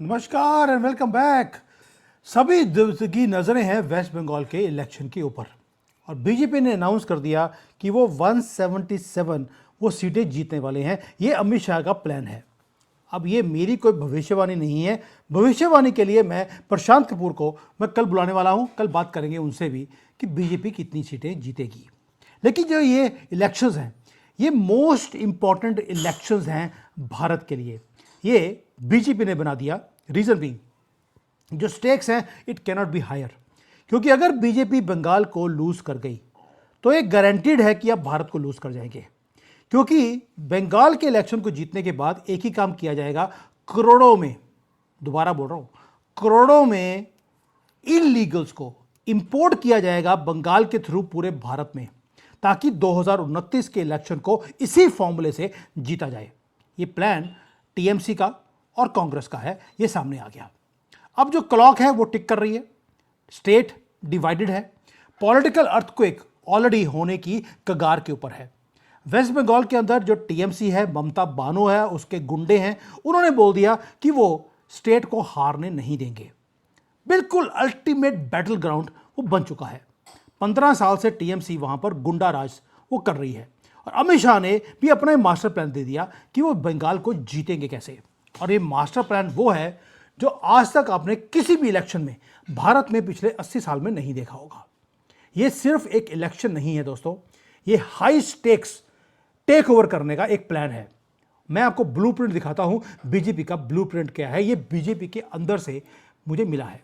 नमस्कार and welcome back. सभी की नज़रें हैं वेस्ट बंगाल के इलेक्शन के ऊपर और बीजेपी ने अनाउंस कर दिया कि वो 177 वो सीटें जीतने वाले हैं। ये अमित शाह का प्लान है। अब ये मेरी कोई भविष्यवाणी नहीं है। भविष्यवाणी के लिए मैं प्रशांत कपूर को मैं कल बुलाने वाला हूँ। कल बात करेंगे उनसे भी कि बीजेपी कितनी सीटें जीतेगी। लेकिन जो ये इलेक्शंस हैं, ये मोस्ट इम्पॉर्टेंट इलेक्शंस हैं भारत के लिए। ये बीजेपी ने बना दिया। रीजन बीइंग जो स्टेक्स हैं इट कैनॉट बी हायर, क्योंकि अगर बीजेपी बंगाल को लूज कर गई तो ये गारंटीड है कि अब भारत को लूज कर जाएंगे, क्योंकि बंगाल के इलेक्शन को जीतने के बाद एक ही काम किया जाएगा, करोड़ों में, दोबारा बोल रहा हूं, करोड़ों में इलीगल्स को इंपोर्ट किया जाएगा बंगाल के थ्रू पूरे भारत में, ताकि 2029 के इलेक्शन को इसी फॉर्मूले से जीता जाए। ये प्लान टीएमसी का और कांग्रेस का है। ये सामने आ गया। अब जो क्लॉक है वो टिक कर रही है। स्टेट डिवाइडेड है। पॉलिटिकल अर्थक्वेक ऑलरेडी होने की कगार के ऊपर है। वेस्ट बंगाल के अंदर जो टीएमसी है, ममता बानो है, उसके गुंडे हैं, उन्होंने बोल दिया कि वो स्टेट को हारने नहीं देंगे। बिल्कुल अल्टीमेट बैटल ग्राउंड वो बन चुका है। 15 साल से टीएमसी वहां पर गुंडा राज वो कर रही है और अमित शाह ने भी अपना मास्टर प्लान दे दिया कि वो बंगाल को जीतेंगे कैसे। और ये मास्टर प्लान वो है जो आज तक आपने किसी भी इलेक्शन में भारत में पिछले 80 साल में नहीं देखा होगा। ये सिर्फ एक इलेक्शन नहीं है दोस्तों, ये हाई स्टेक्स टेक ओवर करने का एक प्लान है। मैं आपको ब्लूप्रिंट दिखाता हूं। बीजेपी का ब्लूप्रिंट क्या है, ये बीजेपी के अंदर से मुझे मिला है।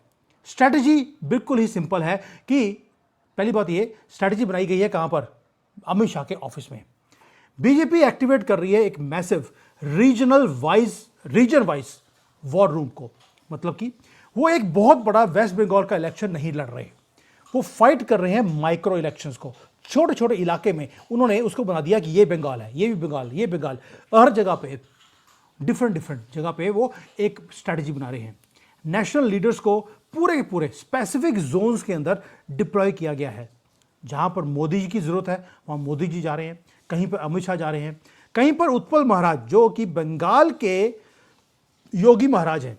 स्ट्रैटेजी बिल्कुल ही सिंपल है कि पहली बात, ये स्ट्रैटेजी बनाई गई है कहां पर? अमित शाह के ऑफिस में। बीजेपी एक्टिवेट कर रही है एक massive region wise war room को। मतलब कि वो एक बहुत बड़ा वेस्ट बंगाल का इलेक्शन नहीं लड़ रहे, वो फाइट कर रहे हैं माइक्रो इलेक्शंस को। छोटे छोटे इलाके में उन्होंने उसको बना दिया कि ये बंगाल है, ये भी बंगाल, ये बंगाल। हर जगह पे डिफरेंट जगह पे वो एक स्ट्रैटेजी बना रहे हैं। नेशनल लीडर्स को पूरे के पूरे स्पेसिफिक जोन्स के अंदर डिप्लॉय किया गया है। जहां पर मोदी जी की जरूरत है वहां मोदी जी जा रहे हैं, कहीं पर अमित शाह जा रहे हैं, कहीं पर उत्पल महाराज जो कि बंगाल के योगी महाराज हैं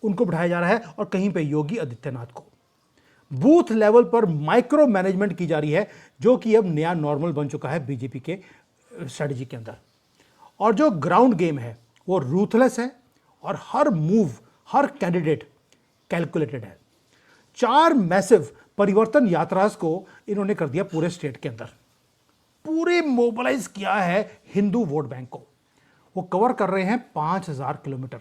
उनको बिठाया जा रहा है, और कहीं पे योगी आदित्यनाथ को। बूथ लेवल पर माइक्रो मैनेजमेंट की जा रही है, जो कि अब नया नॉर्मल बन चुका है बीजेपी के स्ट्रेटजी के अंदर। और जो ग्राउंड गेम है वो रूथलेस है और हर मूव, हर कैंडिडेट कैलकुलेटेड है। 4 मैसिव परिवर्तन यात्रास को इन्होंने कर दिया पूरे स्टेट के अंदर। पूरे मोबिलाइज किया है हिंदू वोट बैंक को। वो कवर कर रहे हैं 5000 किलोमीटर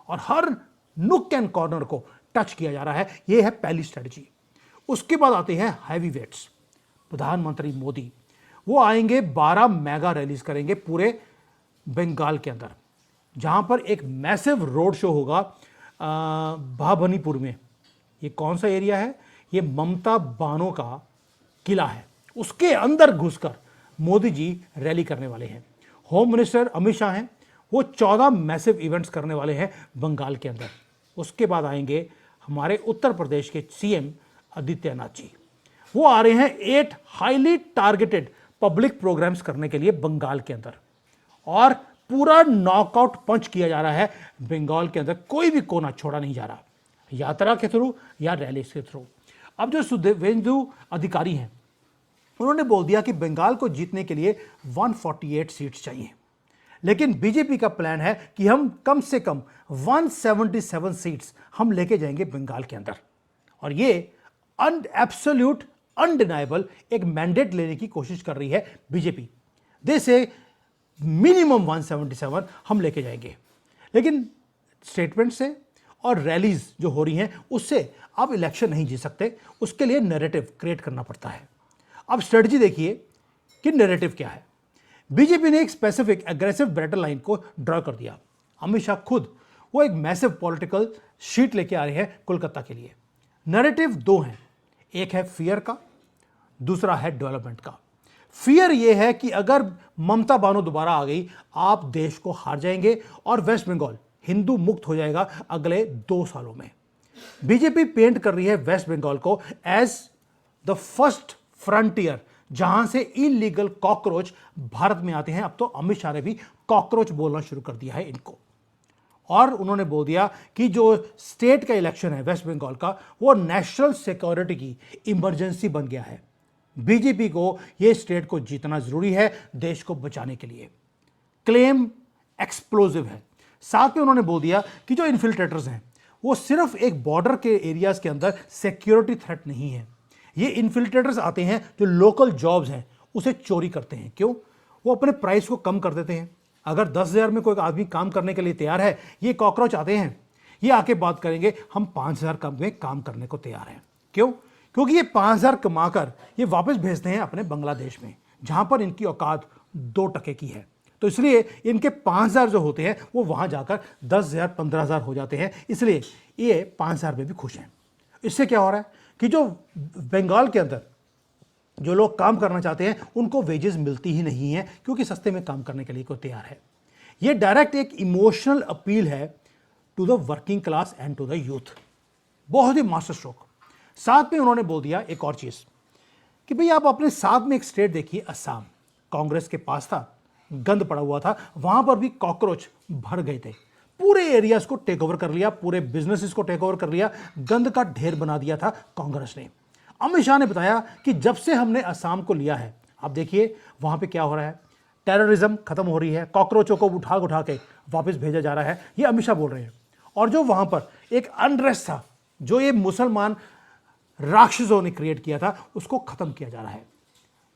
और हर नुक एंड कॉर्नर को टच किया जा रहा है। यह है पहली स्ट्रेटजी। उसके बाद आते हैं हैवी वेट्स। प्रधानमंत्री मोदी वो आएंगे, 12 मेगा रैलीज करेंगे पूरे बंगाल के अंदर, जहां पर एक मैसिव रोड शो होगा भाभनीपुर में। ये कौन सा एरिया है? ये ममता बानो का किला है। उसके अंदर घुसकर मोदी जी रैली करने वाले हैं। होम मिनिस्टर अमित शाह हैं, वो 14 मैसिव इवेंट्स करने वाले हैं बंगाल के अंदर। उसके बाद आएंगे हमारे उत्तर प्रदेश के सीएम आदित्यनाथ जी। वो आ रहे हैं 8 हाईली टारगेटेड पब्लिक प्रोग्राम्स करने के लिए बंगाल के अंदर, और पूरा नॉकआउट पंच किया जा रहा है बंगाल के अंदर। कोई भी कोना छोड़ा नहीं जा रहा, यात्रा के थ्रू या रैली के थ्रू। अब जो सुवेंदु अधिकारी हैं उन्होंने बोल दिया कि बंगाल को जीतने के लिए 148 सीट्स चाहिए, लेकिन बीजेपी का प्लान है कि हम कम से कम 177 सीट्स हम लेके जाएंगे बंगाल के अंदर। और ये एब्सोल्यूट अनडिनाइबल एक मैंडेट लेने की कोशिश कर रही है बीजेपी। दे से मिनिमम 177 हम लेके जाएंगे। लेकिन स्टेटमेंट से और रैलीज जो हो रही हैं उससे आप इलेक्शन नहीं जीत सकते। उसके लिए नैरेटिव क्रिएट करना पड़ता है। अब स्ट्रेटजी देखिए कि नैरेटिव क्या है। बीजेपी ने एक स्पेसिफिक एग्रेसिव बैटल लाइन को ड्रॉ कर दिया। अमित शाह खुद वो एक मैसिव पॉलिटिकल शीट लेके आ रहे हैं कोलकाता के लिए। नैरेटिव 2 हैं, एक है फियर का, दूसरा है डेवलपमेंट का। फियर ये है कि अगर ममता बानो दोबारा आ गई, आप देश को हार जाएंगे और वेस्ट बंगाल हिंदू मुक्त हो जाएगा अगले 2 सालों में। बीजेपी पेंट कर रही है वेस्ट बंगाल को एज द फर्स्ट फ्रंटियर, जहां से इलीगल कॉकरोच भारत में आते हैं। अब तो अमित शाह ने भी कॉकरोच बोलना शुरू कर दिया है इनको। और उन्होंने बोल दिया कि जो स्टेट का इलेक्शन है वेस्ट बंगाल का, वो नेशनल सिक्योरिटी की इमरजेंसी बन गया है। बीजेपी को ये स्टेट को जीतना जरूरी है देश को बचाने के लिए। क्लेम एक्सप्लोजिव है। साथ में उन्होंने बोल दिया कि जो इन्फिल्ट्रेटर्स हैं वो सिर्फ एक बॉर्डर के एरियाज के अंदर सिक्योरिटी थ्रेट नहीं है। ये इन्फिल्ट्रेटर्स आते हैं जो लोकल जॉब्स हैं उसे चोरी करते हैं। क्यों? वो अपने प्राइस को कम कर देते हैं। अगर 10,000 में कोई आदमी काम करने के लिए तैयार है, ये कॉकरोच आते हैं, ये आके बात करेंगे हम 5,000 कम में काम करने को तैयार हैं। क्यों? क्योंकि ये 5,000 कमाकर ये वापस भेजते हैं अपने बांग्लादेश में, जहां पर इनकी औकात 2% की है। तो इसलिए इनके 5,000 जो होते हैं वो वहां जाकर 10,000 15,000 हो जाते हैं। इसलिए ये 5,000 में भी खुश हैं। इससे क्या हो रहा है कि जो बंगाल के अंदर जो लोग काम करना चाहते हैं उनको वेजेस मिलती ही नहीं है, क्योंकि सस्ते में काम करने के लिए कोई तैयार है। ये डायरेक्ट एक इमोशनल अपील है to the working class and to the youth. बहुत ही मास्टर स्ट्रोक। साथ में उन्होंने बोल दिया एक और चीज कि भाई आप अपने साथ में एक स्टेट देखिए, असम कांग्रेस के पास था, गंद पड़ा हुआ था, वहां पर भी कॉकरोच भर गए थे। पूरे एरियाज को टेक ओवर कर लिया, पूरे बिजनेसेस को टेक ओवर कर लिया, गंद का ढेर बना दिया था कांग्रेस ने। अमित शाह ने बताया कि जब से हमने असम को लिया है, आप देखिए वहां पे क्या हो रहा है, टेररिज्म खत्म हो रही है, कॉकरोचों को उठा उठा के वापस भेजा जा रहा है, ये अमित शाह बोल रहे हैं। और जो वहां पर एक अनरेस्ट था, जो ये मुसलमान राक्षसों ने क्रिएट किया था, उसको खत्म किया जा रहा है।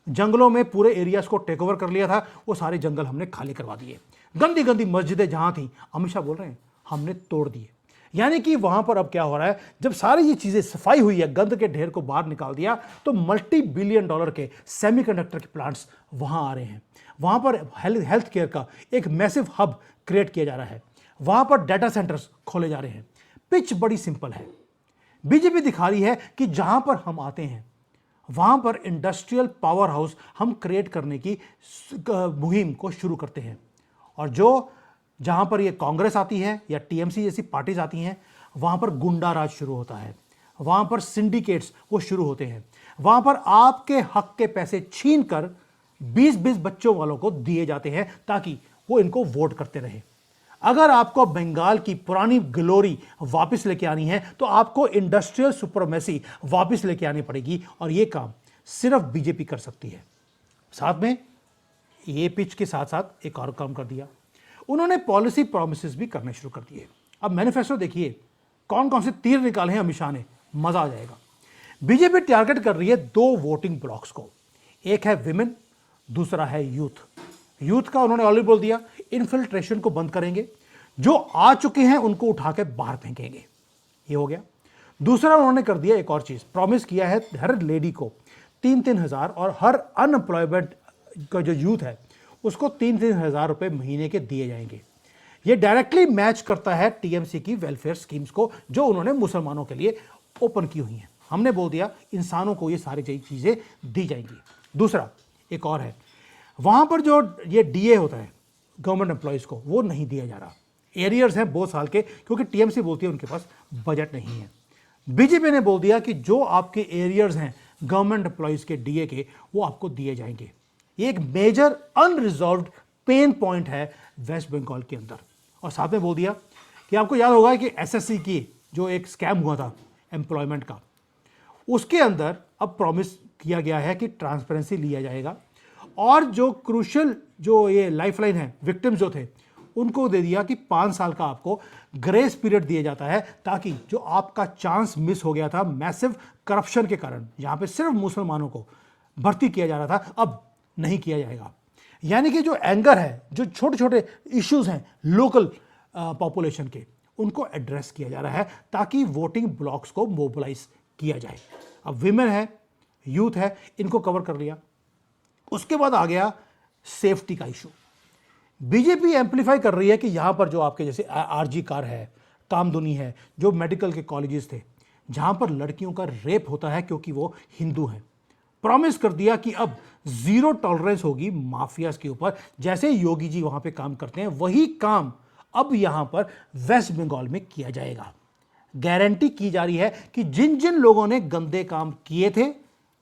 जंगलों में पूरे एरियाज को टेक ओवर कर लिया था, वो सारे जंगल हमने खाली करवा दिए। गंदी गंदी मस्जिदें जहां थी, अमित शाह बोल रहे हैं, हमने तोड़ दिए। यानी कि वहां पर अब क्या हो रहा है, जब सारी ये चीजें सफाई हुई है, गंद के ढेर को बाहर निकाल दिया, तो $multi-billion के सेमीकंडक्टर के प्लांट्स वहां आ रहे हैं। वहां पर हेल्थ केयर का एक मैसिव हब क्रिएट किया जा रहा है। वहां पर डाटा सेंटर्स खोले जा रहे हैं। पिच बड़ी सिंपल है। बीजेपी दिखा रही है कि जहां पर हम आते हैं वहां पर इंडस्ट्रियल पावर हाउस हम क्रिएट करने की मुहिम को शुरू करते हैं। और जो जहां पर ये कांग्रेस आती है या टीएमसी जैसी पार्टीज आती हैं, वहां पर गुंडा राज शुरू होता है, वहां पर सिंडिकेट्स वो शुरू होते हैं, वहां पर आपके हक के पैसे छीन कर 20-20 बच्चों वालों को दिए जाते हैं ताकि वो इनको वोट करते रहे। अगर आपको बंगाल की पुरानी ग्लोरी वापस लेके आनी है तो आपको इंडस्ट्रियल सुपरमेसी वापस लेके आनी पड़ेगी, और ये काम सिर्फ बीजेपी कर सकती है। साथ में ये पिच के साथ साथ एक और काम कर दिया, उन्होंने पॉलिसी प्रोमिसेस भी करने शुरू कर दिए। अब मैनिफेस्टो देखिए कौन कौन से तीर निकाले हैं अमित शाह ने, मजा आ जाएगा। बीजेपी टारगेट कर रही है 2 वोटिंग ब्लॉक्स को, एक है विमेन, दूसरा है यूथ। यूथ का उन्होंने ऑलरेडी बोल दिया इन्फिल्ट्रेशन को बंद करेंगे, जो आ चुके हैं उनको उठा के बाहर फेंकेंगे, ये हो गया। दूसरा उन्होंने कर दिया एक और चीज, प्रॉमिस किया है हर लेडी को 3-3 हज़ार, और हर अनएम्प्लॉयमेंट का जो यूथ है उसको 3-3 हज़ार रुपए महीने के दिए जाएंगे। ये डायरेक्टली मैच करता है टीएमसी की वेलफेयर स्कीम्स को जो उन्होंने मुसलमानों के लिए ओपन की हुई हैं। हमने बोल दिया इंसानों को ये सारी चीजें दी जाएंगी। दूसरा एक और है, वहां पर जो ये डीए होता है गवर्नमेंट एम्प्लॉयज को, वो नहीं दिया जा रहा। एरियर्स हैं बहुत साल के, क्योंकि टीएमसी बोलती है उनके पास बजट नहीं है। बीजेपी ने बोल दिया कि जो आपके एरियर्स हैं गवर्नमेंट एम्प्लॉयज के डीए के, वो आपको दिए जाएंगे। ये एक मेजर अनरिजॉल्व्ड पेन पॉइंट है वेस्ट बंगाल के अंदर। और साथ में बोल दिया कि आपको याद होगा कि एसएससी की जो एक स्कैम हुआ था एम्प्लॉयमेंट का, उसके अंदर अब प्रॉमिस किया गया है कि ट्रांसपेरेंसी लिया जाएगा, और जो क्रूशियल जो ये लाइफलाइन है, विक्टिम्स जो थे उनको दे दिया कि 5 साल का आपको ग्रेस पीरियड दिया जाता है, ताकि जो आपका चांस मिस हो गया था मैसिव करप्शन के कारण, जहां पे सिर्फ मुसलमानों को भर्ती किया जा रहा था, अब नहीं किया जाएगा। यानी कि जो एंगर है, जो छोटे छोटे इश्यूज हैं लोकल पॉपुलेशन के, उनको एड्रेस किया जा रहा है ताकि वोटिंग ब्लॉक्स को मोबिलाइज किया जाए। अब विमेन है, यूथ है, इनको कवर कर लिया। उसके बाद आ गया सेफ्टी का इशू। बीजेपी एम्पलीफाई कर रही है कि यहां पर जो आपके जैसे आरजी कार है, कामधुनी है, जो मेडिकल के कॉलेजेस थे जहां पर लड़कियों का रेप होता है क्योंकि वो हिंदू हैं, प्रॉमिस कर दिया कि अब 0 टॉलरेंस होगी माफियाज के ऊपर। जैसे योगी जी वहां पे काम करते हैं, वही काम अब यहां पर वेस्ट बंगाल में किया जाएगा। गारंटी की जा रही है कि जिन जिन लोगों ने गंदे काम किए थे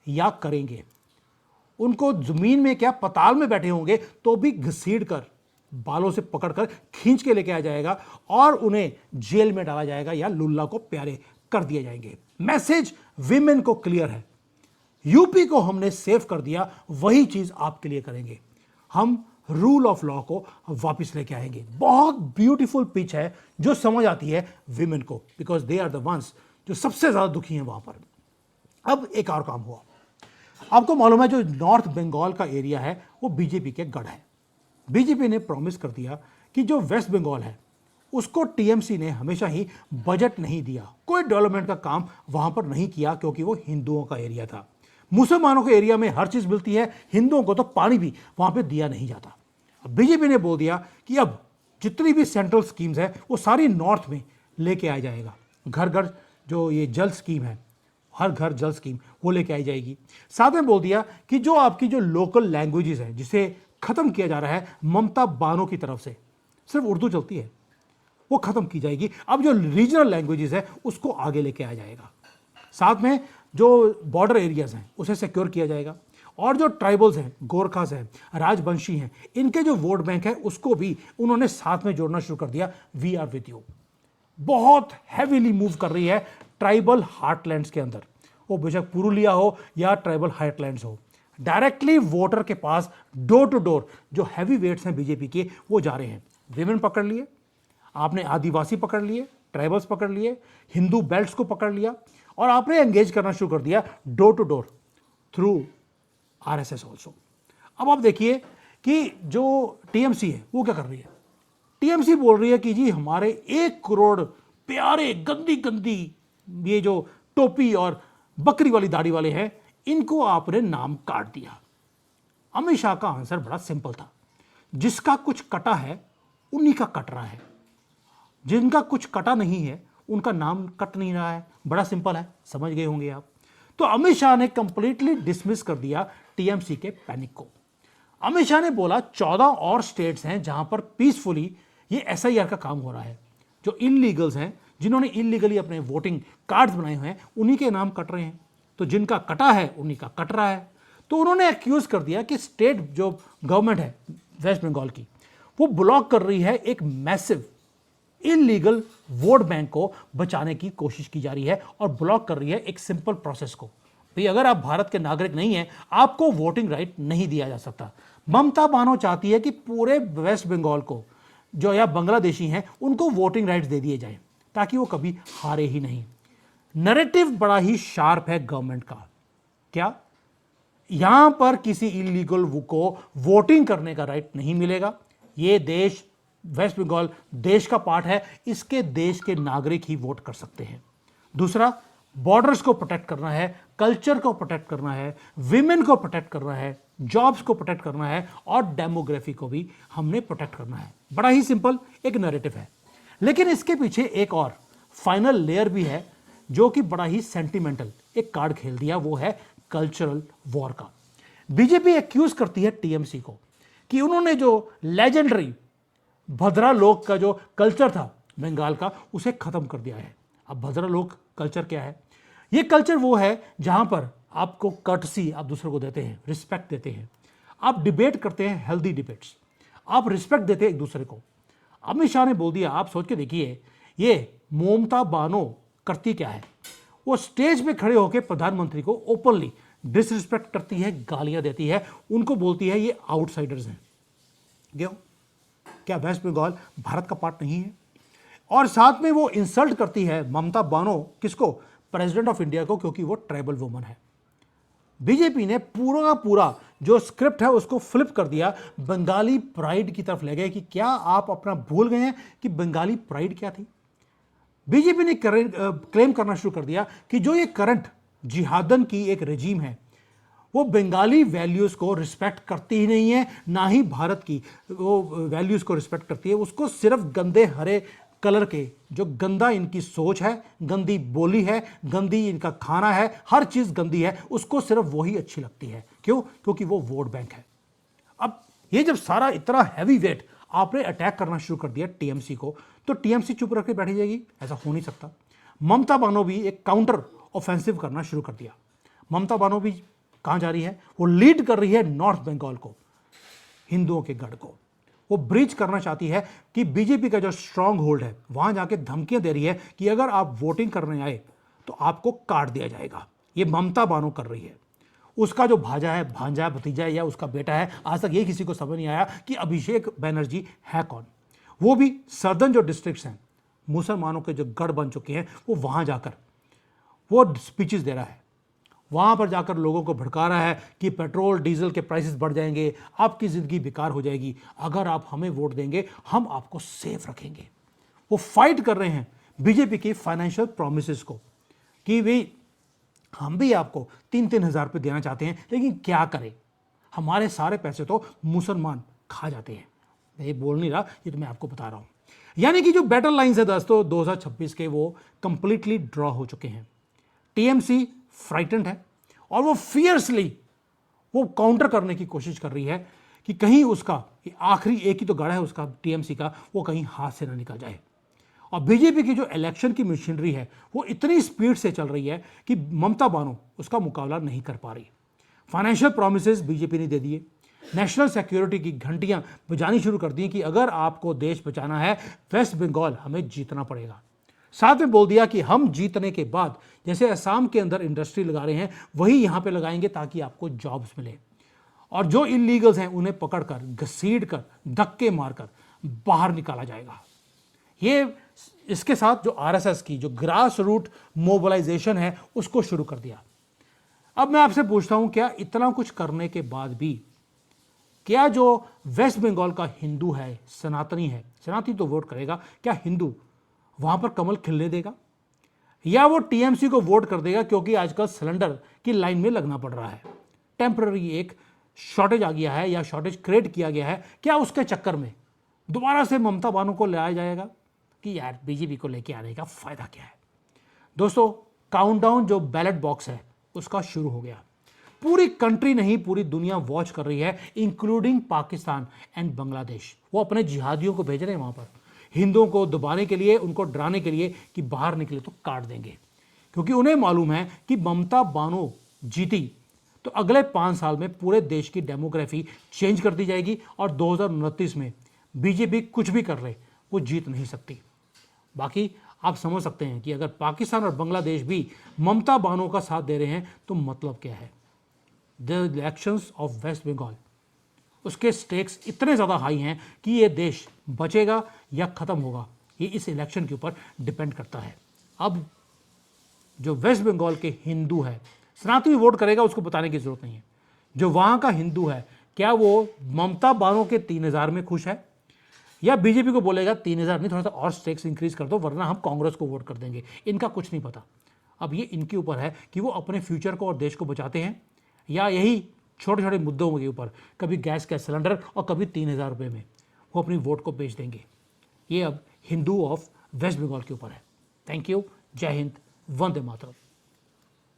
या करेंगे, उनको जमीन में क्या पताल में बैठे होंगे तो भी घसीट कर बालों से पकड़कर खींच के लेके आ जाएगा और उन्हें जेल में डाला जाएगा या लुल्ला को प्यारे कर दिए जाएंगे। मैसेज विमेन को क्लियर है, यूपी को हमने सेव कर दिया, वही चीज आपके लिए करेंगे। हम रूल ऑफ लॉ को वापस लेके आएंगे। बहुत ब्यूटीफुल पिच है जो समझ आती है विमेन को, because they are the ones जो सबसे ज्यादा दुखी हैं वहां पर। अब एक और काम हुआ, आपको मालूम है जो नॉर्थ बंगाल का एरिया है वो बीजेपी के गढ़ है। बीजेपी ने प्रॉमिस कर दिया कि जो वेस्ट बंगाल है उसको टीएमसी ने हमेशा ही बजट नहीं दिया, कोई डेवलपमेंट का काम वहां पर नहीं किया क्योंकि वो हिंदुओं का एरिया था। मुसलमानों के एरिया में हर चीज मिलती है, हिंदुओं को तो पानी भी वहां पे दिया नहीं जाता। अब बीजेपी ने बोल दिया कि अब जितनी भी सेंट्रल स्कीम्स है वो सारी नॉर्थ में लेके आ जाएगा। घर घर जो ये जल स्कीम है, हर घर जल स्कीम, वो लेके आई जाएगी। साथ में बोल दिया कि जो आपकी जो लोकल लैंग्वेजेस है जिसे खत्म किया जा रहा है ममता बानो की तरफ से, सिर्फ उर्दू चलती है, वो खत्म की जाएगी। अब जो रीजनल लैंग्वेजेस है उसको आगे लेके आ जाएगा। साथ में जो बॉर्डर एरियाज हैं उसे सिक्योर किया जाएगा और जो ट्राइबल्स हैं, गोरखास हैं, राजवंशी हैं, इनके जो वोट बैंक है उसको भी उन्होंने साथ में जोड़ना शुरू कर दिया। वी आर विद यू बहुत हैवीली मूव कर रही है ट्राइबल हार्टलैंड्स के अंदर, वो बेशक पुरुलिया हो या ट्राइबल हार्टलैंड्स हो। डायरेक्टली वोटर के पास डोर टू डोर जो हैवी वेट्स हैं बीजेपी के वो जा रहे हैं। विमेन पकड़ लिए आपने, आदिवासी पकड़ लिए, ट्राइबल्स पकड़ लिए, हिंदू बेल्ट्स को पकड़ लिया और आपने एंगेज करना शुरू कर दिया door to door through RSS also. अब आप देखिए कि जो टीएमसी है वो क्या कर रही है। टीएमसी बोल रही है कि जी हमारे 1 करोड़ प्यारे गंदी गंदी ये जो टोपी और बकरी वाली दाढ़ी वाले हैं इनको आपने नाम काट दिया। अमित शाह का आंसर बड़ा सिंपल था, जिसका कुछ कटा है उन्हीं का कट रहा है, जिनका कुछ कटा नहीं है उनका नाम कट नहीं रहा है। बड़ा सिंपल है, समझ गए होंगे आप। तो अमित शाह ने कंप्लीटली डिसमिस कर दिया टीएमसी के पैनिक को। अमित शाह ने बोला 14 और स्टेट्स हैं जहां पर पीसफुली ये एसआईआर का काम हो रहा है। जो इनलीगल्स हैं, जिन्होंने इनलीगली अपने वोटिंग कार्ड्स बनाए हुए हैं, उन्हीं के नाम कट रहे हैं। तो जिनका कटा है उन्हीं का कट रहा है। तो उन्होंने एक्यूज कर दिया कि स्टेट जो गवर्नमेंट है वेस्ट बंगाल की, वो ब्लॉक कर रही है एक मैसिव इलीगल वोट बैंक को बचाने की कोशिश की जा रही है और ब्लॉक कर रही है एक सिंपल प्रोसेस को। भाई अगर आप भारत के नागरिक नहीं हैं आपको वोटिंग राइट नहीं दिया जा सकता। ममता बानो चाहती है कि पूरे वेस्ट बंगाल को जो या बांग्लादेशी हैं उनको वोटिंग राइट्स दे दिए जाएं ताकि वो कभी हारे ही नहीं। नैरेटिव बड़ा ही शार्प है गवर्नमेंट का। क्या यहां पर किसी इलीगल को वोटिंग करने का राइट नहीं मिलेगा। ये देश वेस्ट बंगाल देश का पार्ट है, इसके देश के नागरिक ही वोट कर सकते हैं। दूसरा, बॉर्डर्स को प्रोटेक्ट करना है, कल्चर को प्रोटेक्ट करना है, विमेन को प्रोटेक्ट करना है, जॉब्स को प्रोटेक्ट करना है और डेमोग्राफी को भी हमने प्रोटेक्ट करना है। बड़ा ही सिंपल एक नैरेटिव है, लेकिन इसके पीछे एक और फाइनल लेयर भी है जो कि बड़ा ही सेंटिमेंटल एक कार्ड खेल दिया, वो है कल्चरल वॉर का। बीजेपी एक्यूज करती है टीएमसी को कि उन्होंने जो लेजेंडरी भद्रा लोक का जो कल्चर था बंगाल का उसे खत्म कर दिया है। अब भद्रा लोक कल्चर क्या है? ये कल्चर वो है जहां पर आपको कर्टसी आप दूसरे को देते हैं, रिस्पेक्ट देते हैं, आप डिबेट करते हैं, हेल्दी डिबेट्स, आप रिस्पेक्ट देते हैं एक दूसरे को। अमित शाह ने बोल दिया, आप सोच के देखिए ये ममता बानो करती क्या है, वो स्टेज पे खड़े होकर प्रधानमंत्री को ओपनली डिसरिस्पेक्ट करती है, गालियां देती है, उनको बोलती है ये आउटसाइडर्स हैं। क्यों? क्या वेस्ट बंगाल भारत का पार्ट नहीं है? और साथ में वो इंसल्ट करती है ममता बानो किसको? प्रेसिडेंट ऑफ इंडिया को, क्योंकि वो ट्राइबल वुमन है। बीजेपी ने पूरा का पूरा जो स्क्रिप्ट है उसको फ्लिप कर दिया, बंगाली प्राइड की तरफ ले गए कि क्या आप अपना भूल गए हैं कि बंगाली प्राइड क्या थी? बीजेपी ने क्लेम करना शुरू कर दिया कि जो ये करंट जिहादन की एक रेजीम है वो बंगाली वैल्यूज को रिस्पेक्ट करती ही नहीं है, ना ही भारत की वो वैल्यूज को रिस्पेक्ट करती है। उसको सिर्फ गंदे हरे कलर के जो गंदा इनकी सोच है, गंदी बोली है, गंदी इनका खाना है, हर चीज गंदी है, उसको सिर्फ वही अच्छी लगती है। क्यों? क्योंकि वो वोट बैंक है। अब ये जब सारा इतना हैवी वेट आपने अटैक करना शुरू कर दिया टीएमसी को, तो टीएमसी चुप रख के बैठी जाएगी? ऐसा हो नहीं सकता। ममता बानो भी एक काउंटर ऑफेंसिव करना शुरू कर दिया। ममता बानो भी कहां जा रही है? वो लीड कर रही है नॉर्थ बंगाल को, हिंदुओं के गढ़ को। वो ब्रीच करना चाहती है कि बीजेपी का जो स्ट्रांग होल्ड है वहां जाके धमकियां दे रही है कि अगर आप वोटिंग करने आए तो आपको काट दिया जाएगा। ये ममता बानो कर रही है। उसका जो भाजा है, भांजा है, भतीजा है या उसका बेटा है, आज तक ये किसी को समझ नहीं आया कि अभिषेक बैनर्जी है कौन। वो भी सदर्न जो डिस्ट्रिक्ट्स हैं, मुसलमानों के जो गढ़ बन चुके हैं, वो वहां जाकर वो स्पीचेस दे रहा है, वहां पर जाकर लोगों को भड़का रहा है कि पेट्रोल डीजल के प्राइसेस बढ़ जाएंगे, आपकी जिंदगी बेकार हो जाएगी, अगर आप हमें वोट देंगे हम आपको सेफ रखेंगे। वो फाइट कर रहे हैं बीजेपी की फाइनेंशियल प्रोमिसेस को कि भाई हम भी आपको 3-3 हज़ार रुपये देना चाहते हैं, लेकिन क्या करें, हमारे सारे पैसे तो मुसलमान खा जाते हैं। मैं ये बोल नहीं रहा, ये तो मैं आपको बता रहा हूं। यानी कि जो बैटल लाइन्स है दोस्तों 2026 के, वो कंप्लीटली ड्रॉ हो चुके हैं। टीएमसी फ्राइटेंड है और वो फियर्सली वो काउंटर करने की कोशिश कर रही है कि कहीं उसका आखिरी एक ही तो गढ़ है उसका टीएमसी का, वो कहीं हाथ से ना निकल जाए। और बीजेपी की जो इलेक्शन की मशीनरी है वो इतनी स्पीड से चल रही है कि ममता बानो उसका मुकाबला नहीं कर पा रही। फाइनेंशियल प्रोमिसेस बीजेपी ने दे दिए, नेशनल सिक्योरिटी की घंटियां बजानी शुरू कर दी कि अगर आपको देश बचाना है वेस्ट बंगाल हमें जीतना पड़ेगा। साथ में बोल दिया कि हम जीतने के बाद जैसे असम के अंदर इंडस्ट्री लगा रहे हैं वही यहां पे लगाएंगे ताकि आपको जॉब्स मिले, और जो इलीगल्स हैं उन्हें पकड़कर घसीट कर धक्के मारकर बाहर निकाला जाएगा। ये इसके साथ जो आरएसएस की जो ग्रास रूट मोबिलाइजेशन है उसको शुरू कर दिया। अब मैं आपसे पूछता हूं, क्या इतना कुछ करने के बाद भी क्या जो वेस्ट बंगाल का हिंदू है, सनातनी है, सनातनी तो वोट करेगा, क्या हिंदू वहां पर कमल खिलने देगा, या वो टीएमसी को वोट कर देगा क्योंकि आजकल सिलेंडर की लाइन में लगना पड़ रहा है, टेम्पररी एक शॉर्टेज आ गया है या शॉर्टेज क्रिएट किया गया है, क्या उसके चक्कर में दोबारा से ममता बानो को लाया जाएगा कि यार बीजेपी को लेके आने का फायदा क्या है। दोस्तों काउंटडाउन जो बैलेट बॉक्स है उसका शुरू हो गया। पूरी कंट्री नहीं पूरी दुनिया वॉच कर रही है, इंक्लूडिंग पाकिस्तान एंड बांग्लादेश। वो अपने जिहादियों को भेज रहे हैं वहां पर हिंदुओं को दबाने के लिए, उनको डराने के लिए कि बाहर निकले तो काट देंगे, क्योंकि उन्हें मालूम है कि ममता बानो जीती तो अगले 5 साल में पूरे देश की डेमोग्राफी चेंज कर दी जाएगी और 2029 में बीजेपी कुछ भी कर ले वो जीत नहीं सकती। बाकी आप समझ सकते हैं कि अगर पाकिस्तान और बांग्लादेश भी ममता बानो का साथ दे रहे हैं तो मतलब क्या है। The elections of West Bengal, उसके स्टेक्स इतने ज़्यादा हाई हैं कि ये देश बचेगा या ख़त्म होगा ये इस इलेक्शन के ऊपर डिपेंड करता है। अब जो वेस्ट बंगाल के हिंदू है, सनातनी वोट करेगा उसको बताने की ज़रूरत नहीं है, जो वहाँ का हिंदू है क्या वो ममता बानो के 3,000 में खुश है या बीजेपी को बोलेगा 3,000 नहीं, थोड़ा सा और स्टेक्स इंक्रीज कर दो वरना हम कांग्रेस को वोट कर देंगे। इनका कुछ नहीं पता। अब ये इनके ऊपर है कि वो अपने फ्यूचर को और देश को बचाते हैं या यही छोटे छोटे मुद्दों के ऊपर, कभी गैस का सिलेंडर और कभी 3,000 रुपये में वो अपनी वोट को बेच देंगे। ये अब हिंदू ऑफ वेस्ट बंगाल के ऊपर है। थैंक यू, जय हिंद, वंदे मातरम।